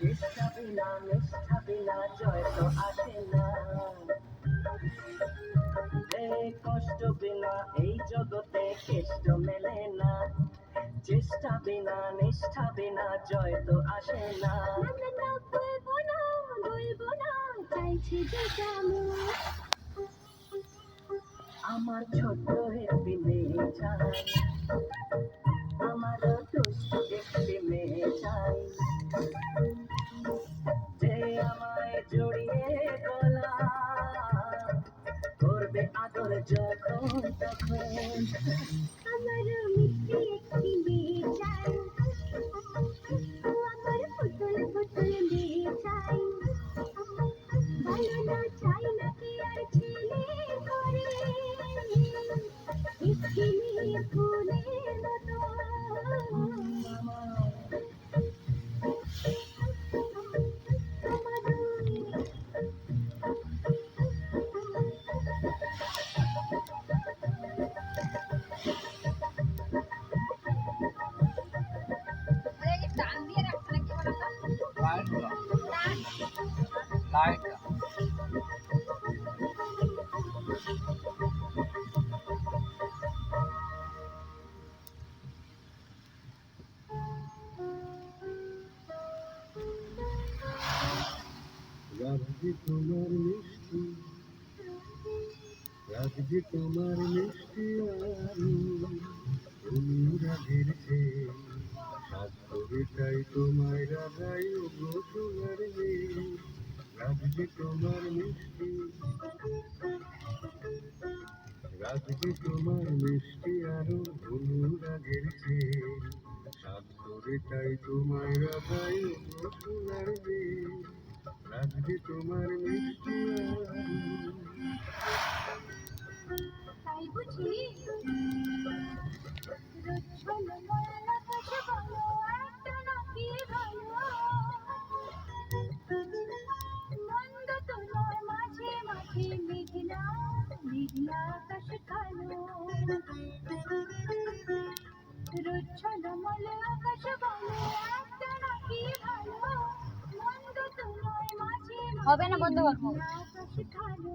চেষ্টা বিনা নিষ্ঠা বিনা জয় তো আসে না। কষ্ট বিনা এই জগতে কেষ্ট মেলে না। চেষ্টা বিনা নিষ্ঠা বিনা জয় তো আসে না। বলবো না চাইছি যে আমার ছোট্ট একটি মেয়ে চাই, আমার দুষ্ট একটি মেয়ে চাই, যে আমায় জড়িয়ে গলা করবে আদর যখন তখন। আমার মিষ্টি একটি মেয়ে চাই, আমার পুতুল পুতুল মেয়ে চাই, ভালো না চাই না কি আর ছেলে করে, একটি মেয়ে ফুলের মতো। রাধে তোমার মিষ্টি, রাধে তোমার মিষ্টি অনুরাগের চেয়ে সাত কবিতাই তোমায় রাধাই গো সোনার মেয়ে। রাধে তোমার মিষ্টি, রাধে তোমার মিষ্টি আরো অনুরাগের চেয়ে সাত কবিতাই তোমায় রাধাই গো সোনার মেয়ে। রাধে তোমার মিষ্টি তাই বুঝি মন্দ তোমার মাঝে মাঝে মেঘনা মেঘনা আকাশ কালো, রোচ্ছলমল আকাশ বলো একটা নাকি ভালো, মন্দ তোমার মাঝে হবে না, বন্ধ করবো। আকাশ কালো।